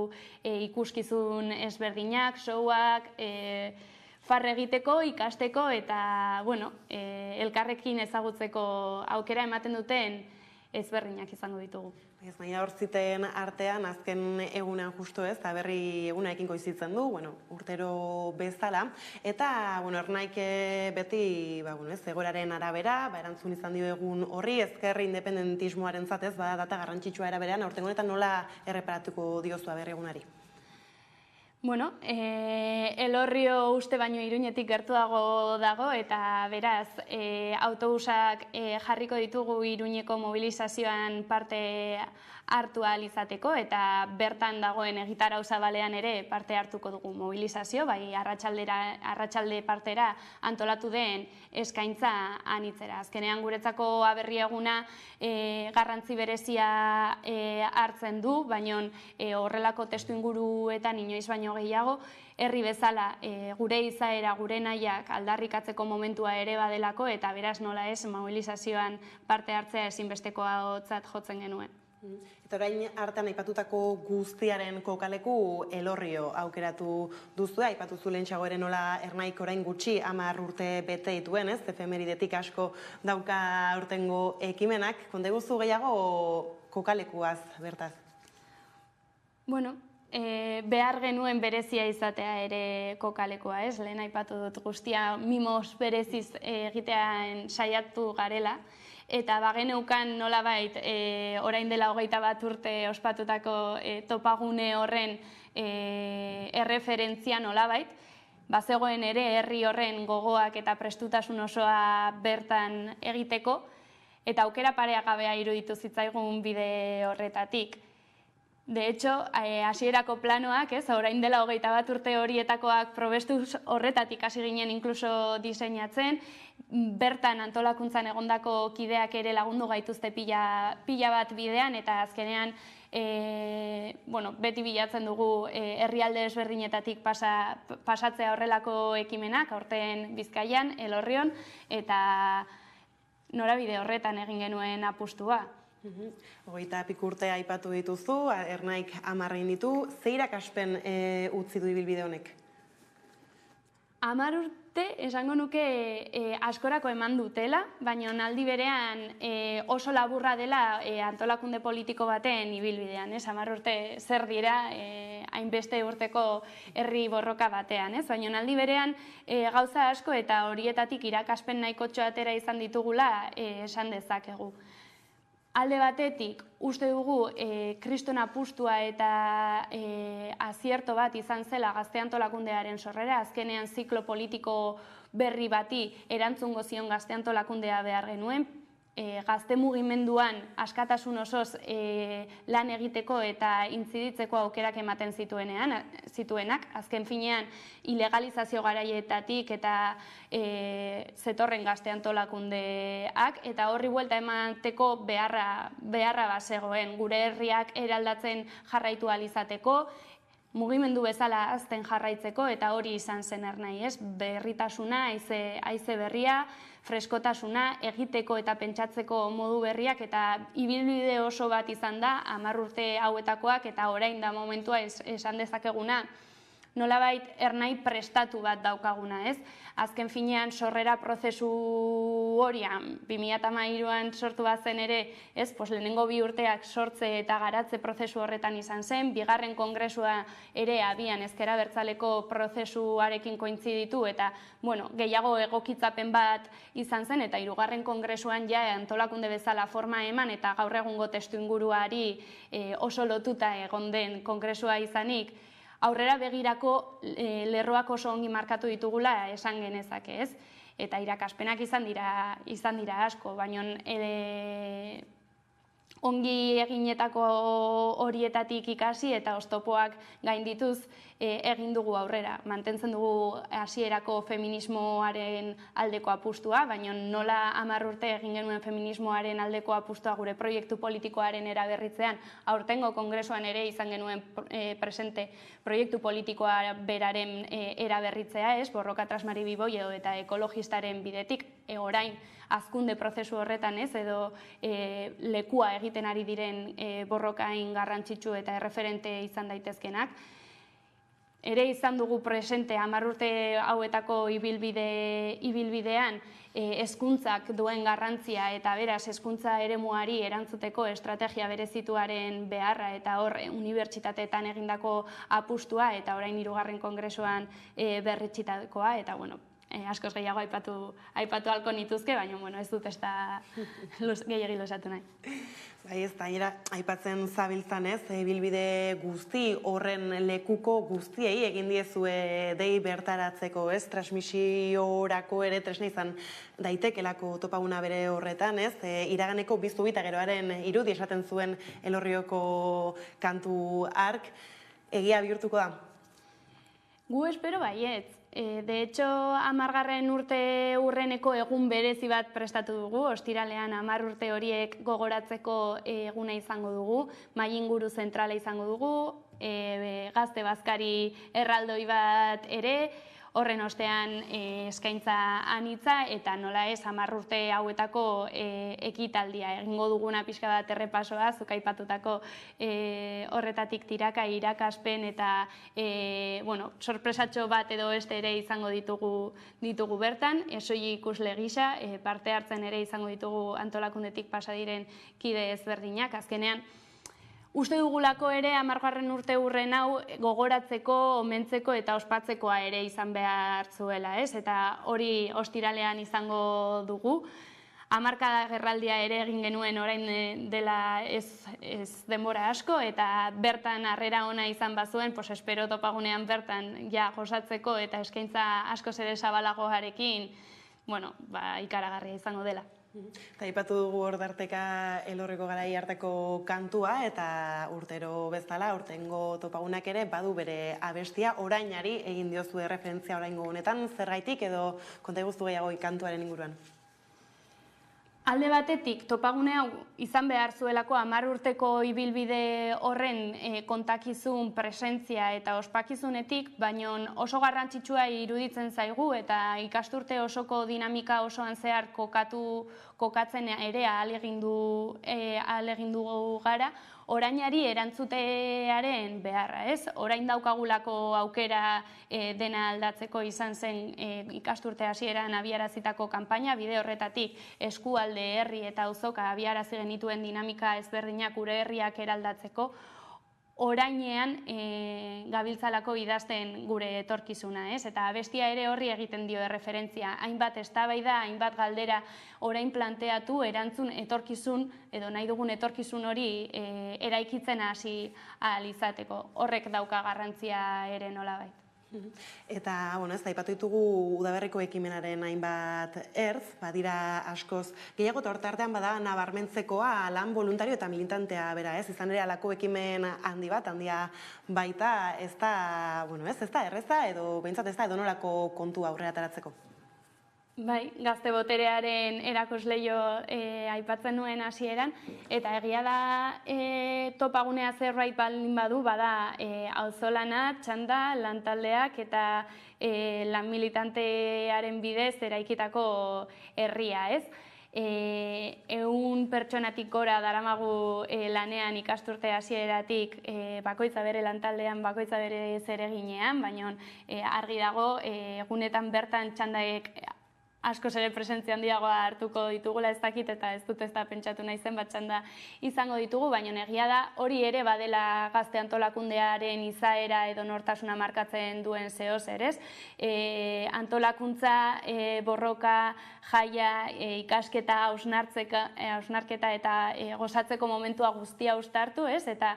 ikuskizun ezberdinak, showak, farre egiteko, ikasteko eta elkarrekin ezagutzeko aukera ematen duten ezberdinak izango ditugu. Ez baina hortziten artean, azken egunean justu ez, eta berri egunarekin koizitzen du, urtero bezala. Eta, Ernaik beti, egoeraren arabera, erantzun izan dio egun horri, ezker independentismoaren zatez, data garrantzitsua eraberean, aurtengo honetan nola erreparatuko diozu berri egunari? Elorrio uste baino Iruñetik gertuago dago eta beraz autobusak jarriko ditugu Iruñeko mobilizazioan parte hartu ahal izateko eta bertan dagoen egitarau zabalean ere parte hartuko dugu mobilizazio, bai arratsalde partera antolatu den eskaintza anitzera. Azkenean guretzako aberri eguna garrantzi berezia hartzen du, baina horrelako testu inguruetan inoiz baino gehiago, herri bezala gure izaera, gure nahiak aldarrikatzeko momentua ere badelako eta beraz nola ez mobilizazioan parte hartzea ezinbestekoatzat jotzen genuen. Eta orain hartan aipatutako guztiaren kokaleku Elorrio aukeratu duzu, aipatu zu lehentxeago ere nola Ernaik orain gutxi 10 urte bete dituen, ez? Efemeridetik asko dauka aurtengo ekimenak, konta guzu gehiago kokalekuaz bertaz? Behar genuen berezia izatea ere kokalekoa, ez? Lehen aipatu dut guztia mimos bereziz egitean saiatu garela. Eta bageneukan nolabait orain dela 21 urte ospatutako topagune horren erreferentzia nolabait, bazegoen ere herri horren gogoak eta prestutasun osoa bertan egiteko, eta aukera paregabea iruditu zitzaigun bide horretatik. De hecho, hasierako planoak, orain dela 21 urte horietakoak probestuz horretatik hasi ginen inkluso diseinatzen, bertan antolakuntzan egondako kideak ere lagundu gaituzte pila bat bidean, eta azkenean beti bilatzen dugu herrialde ezberdinetatik pasatzea horrelako ekimenak, aurten Bizkaian, Elorrion, eta norabide horretan egin genuen apustua. 20 urte aipatu dituzu, Ernaik 10 ditu, ze irakaspen utzi du ibilbide honek? 10 urte esango nuke askorako eman dutela, baina aldi berean oso laburra dela antolakunde politiko baten ibilbidean. 10 urte zer dira hainbeste urteko herri borroka batean. Baina aldi berean gauza asko eta horietatik irakaspen nahikotxo atera izan ditugula esan dezakegu. Alde batetik, uste dugu kriston apustua eta azierto bat izan zela gazte antolakundearen sorrera, azkenean ziklo politiko berri bati erantzungo zion gazte antolakundea behar genuen, gazte mugimenduan askatasun osoz lan egiteko eta intziditzeko aukerak ematen zituenak, azken finean ilegalizazio garaietatik eta zetorren gazte antolakundeak, eta horri buelta emateko beharra bazegoen, gure herriak eraldatzen jarraitu ahal izateko, mugimendu bezala azten jarraitzeko, eta hori izan zen Ernai, berritasuna, haize berria, freskotasuna, egiteko eta pentsatzeko modu berriak, eta ibilbide oso bat izan da, 10 urte hauetakoak, eta orain da momentua esan dezakeguna, nolabait Ernai prestatu bat daukaguna, ez? Azken finean sorrera prozesu horian, 2013an sortu bazen ere, lehenengo 2 urteak sortze eta garatze prozesu horretan izan zen, bigarren kongresua ere abian ezkera abertzaleko prozesuarekin kointziditu eta, gehiago egokitzapen bat izan zen, eta 3. kongresuan ja antolakunde bezala forma eman eta gaur egungo testu inguruari oso lotuta egon den kongresua izanik, aurrera begirako lerroak oso ongi markatu ditugula esan genezake, ez? Eta irakaspenak izan dira asko, baina ongi eginetako horietatik ikasi eta oztopoak gaindituz egin dugu aurrera. Mantentzen dugu hasierako feminismoaren aldeko apustua, baina nola 10 urte egin genuen feminismoaren aldeko apustua gure proiektu politikoaren eraberritzean, aurtengo kongresuan ere izan genuen presente proiektu politikoa beraren eraberritzea, ez, Borroka Trasmari Biboi eta ekologistaren bidetik, orain hazkunde prozesu horretan, ez, edo lekua egiten ari diren borrokain garrantzitsu eta erreferente izan daitezkenak. Ere izan dugu presente 10 urte hauetako ibilbidean hezkuntzak duen garrantzia eta beraz hezkuntza eremuari erantzuteko estrategia berezituaren beharra eta hor unibertsitateetan egindako apustua eta orain 3. kongresuan berretsitakoa eta bueno, askoz gehiago aipatu halko nituzke, baina ez dut ez da gehiagi losatu nahi. Bai, ez da, aipatzen zabiltzan ez, bilbide guzti horren lekuko guztiei egin diezue dei bertaratzeko, ez, transmisiorako ere tresna izan daitekelako topaguna bere horretan, ez, iraganeko biztu bita geroaren irudi esaten zuen Elorrioko kantu hark, egia bihurtuko da? Gu espero baietz. De hecho, 10. urte urreneko egun berezi bat prestatu dugu, ostiralean 10 urte horiek gogoratzeko eguna izango dugu, mahainguru zentrala izango dugu, gazte bazkari erraldoi bat ere, horren ostean eskaintza anitza eta nola ez 10 urte hauetako ekitaldia egingo duguna pixka bat errepasoa, zuk aipatutako horretatik tiraka irakaspen eta sorpresatxo bat edo este ere izango ditugu bertan, soilik ikusle gisa, parte hartzen ere izango ditugu antolakundetik pasa diren kide ezberdinak, azkenean uste dugulako ere 10. urte urren hau gogoratzeko, omentzeko eta ospatzekoa ere izan behar zuela, ez? Eta hori ostiralean izango dugu. 10 gerraldia ere egin genuen orain dela ez denbora asko eta bertan harrera ona izan bazuen, espero topagunean bertan ja gozatzeko eta eskaintza askoz ere zabalagoarekin, ikaragarria izango dela. Eta aipatu dugu hor darteka Elorriko garai hartako kantua eta urtero bezala, urtengo topagunak ere badu bere abestia, orainari egin diozu referentzia oraingo honetan, zergaitik edo konta guztu gehiago kantuaren inguruan? Alde batetik, topagune hau izan behar zuelako 10 urteko ibilbide horren kontakizun, presentzia eta ospakizunetik, baina oso garrantzitsua iruditzen zaigu eta ikasturte osoko dinamika osoan zehar kokatzen ere ahalegindu gara, orainari erantzutearen beharra, ez? Orain daukagulako aukera dena aldatzeko izan zen ikasturte hasieran abiarazitako kanpaina, bide horretatik eskualde herri eta auzoka abiarazi genituen dinamika ezberdinak gure herriak eraldatzeko, orainean gabiltzalako idazten gure etorkizuna, ez? Eta abestia ere horri egiten dio erreferentzia, hainbat eztabaida, hainbat galdera orain planteatu erantzun etorkizun edo nahi dugun etorkizun hori eraikitzen hasi ahal izateko. Horrek dauka garrantzia ere nolabait. Eta, ez da, aipatu ditugu udaberriko ekimenaren hainbat ertz, badira askoz gehiago eta hortartean bada nabarmentzekoa lan voluntario eta militantea bera, ez? Izan ere alako ekimen handia baita, ez da erreza edo behintzat ez da edonolako kontu aurrera ateratzeko. Bai, gazte boterearen erakusleio aipatzen nuen hasieran, eta egia da topagunea zerbait baldin badu, bada auzolana, txanda, lantaldeak eta lan militantearen bidez eraikitako herria, ez? 100 pertsonatik gora daramagu lanean ikasturte hasieratik bakoitza bere lantaldean, bakoitza bere zereginean, baina argi dago egunetan bertan txandaek askoz ere presentzia handiagoa hartuko ditugula, ez dakit eta ez dut ez da pentsatu nahi zen bat txanda izango ditugu, baina egia da hori ere badela gazte antolakundearen izaera edo nortasuna markatzen duen zehozer, ez? Antolakuntza, borroka, jaia, ikasketa, hausnarketa eta gozatzeko momentua guztia uztartu, ez? Eta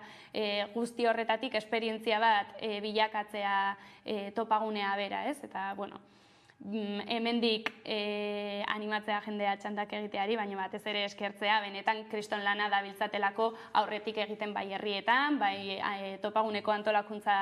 guzti horretatik esperientzia bat bilakatzea topagunea bera, ez? Eta, bueno, hemendik animatzea jendea txandak egiteari, baina batez ere eskertzea, benetan kriston lana dabiltzatelako aurretik egiten bai herrietan, bai topaguneko antolakuntza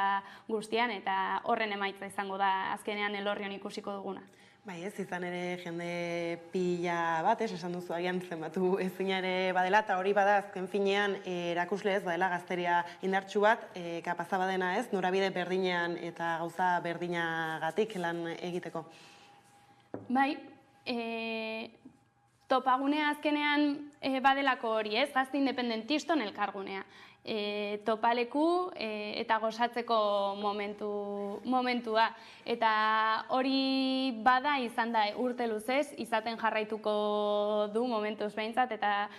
guztian, eta horren emaitza izango da azkenean Elorrion ikusiko duguna. Bai, ez izan ere jende pila bat, esan duzu agian zenbatu ezina ere badela, eta hori bada azken finean erakusle ez badela gazteria indartsu bat, kapaza badena ez, norabide berdinean eta gauza berdinagatik lan egiteko. Bai, topagunea azkenean badelako hori ez, gazte independentiston elkargunea. Topaleku eta gozatzeko momentua. Eta hori bada izan da urte luzez, izaten jarraituko du momentuz behintzat, eta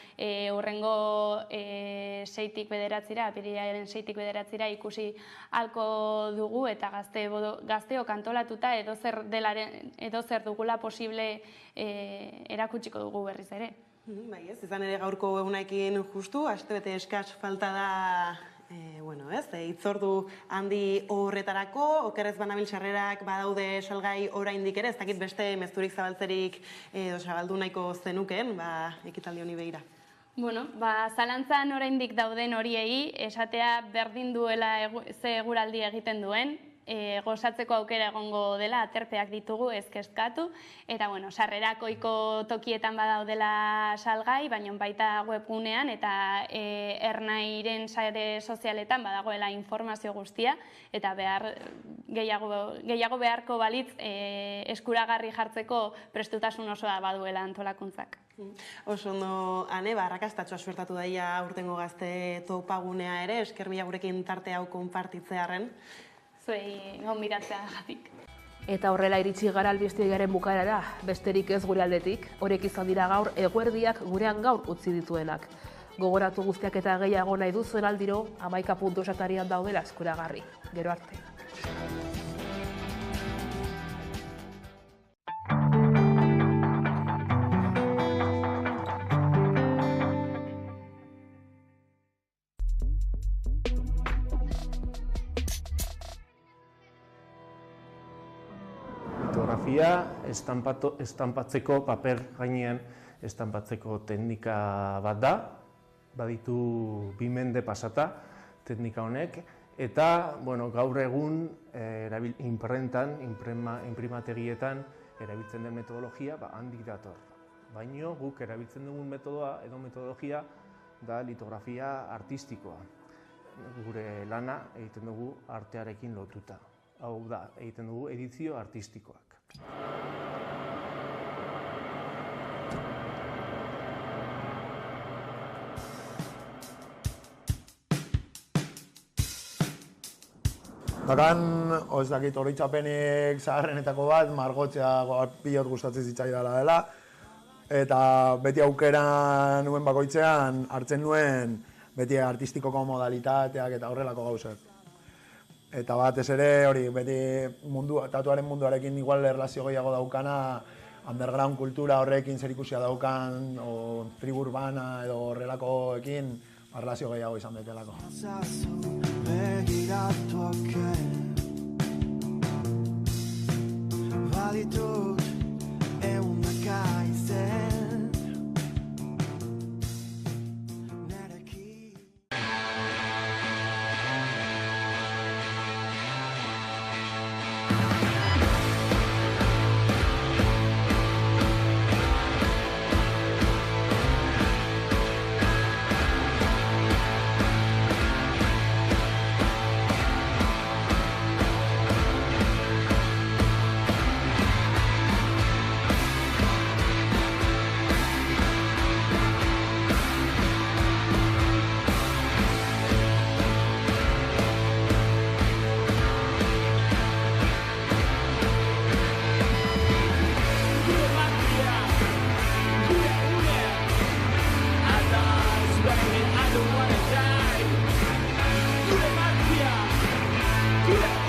hurrengo 6-tik 9, apirilaren 6-tik 9 ikusi halko dugu, eta gazteok antolatuta edozer dugula posible erakutsiko dugu berriz ere. Bai ez, izan ere gaurko egunekin justu, astebete eskaz falta da, hitzordu handi horretarako, okerrez banabil sarrerak badaude salgai oraindik ere, ez dakit beste mezturik zabaltzerik edo zabaldu nahiko zenuken, ekitaldi honi begira. Bueno, zalantzan oraindik dauden horiei, esatea berdin duela ze eguraldi egiten duen, gozatzeko aukera egongo dela, aterpeak ditugu ezkezkatu, eta sarrerakoiko tokietan badaudela salgai, baina baita webgunean eta Ernairen sare sozialetan badagoela informazio guztia, eta gehiago beharko balitz eskuragarri jartzeko prestutasun osoa baduela antolakuntzak. Oso ondo, Ane, arrakastatxoa suertatu daia aurtengo gazte topagunea ere, esker mila gurekin tarte hau konpartitzearen. Zuei gonbidatzea gatik. Eta horrela iritsi gara albistegiaren bukaerara, besterik ez gure aldetik, horiek izan dira gaur eguerdiak gurean gaur utzi dituenak. Gogoratu guztiak eta gehiago nahi duzuen aldiro, 11 puntu esatarian daudela eskuragarri. Gero arte. Estanpatzeko paper gainean estanpatzeko teknika bat da, baditu 2 mende pasata teknika honek, eta gaur egun inprimategietan erabiltzen den metodologia handik dator. Baina guk erabiltzen dugun metodoa edo metodologia da litografia artistikoa. Gure lana egiten dugu artearekin lotuta. Hau da, egiten dugu edizio artistikoak. Dakan, ez dakit, oroitzapenik zaharrenetako bat, margotzea pilot gustatzen zitzaidala dela, eta beti aukera nuen bakoitzean hartzen nuen beti artistikoko modalitateak eta horrelako gauzak. Eta batez ere hori, beti tatuaren munduarekin igual erlazio gehiago daukana, underground kultura horrekin zerikusia daukan, o tribu urbana edo horrelakoekin, erlazio gehiago izan betelako. Baditut eundaka izen Tira.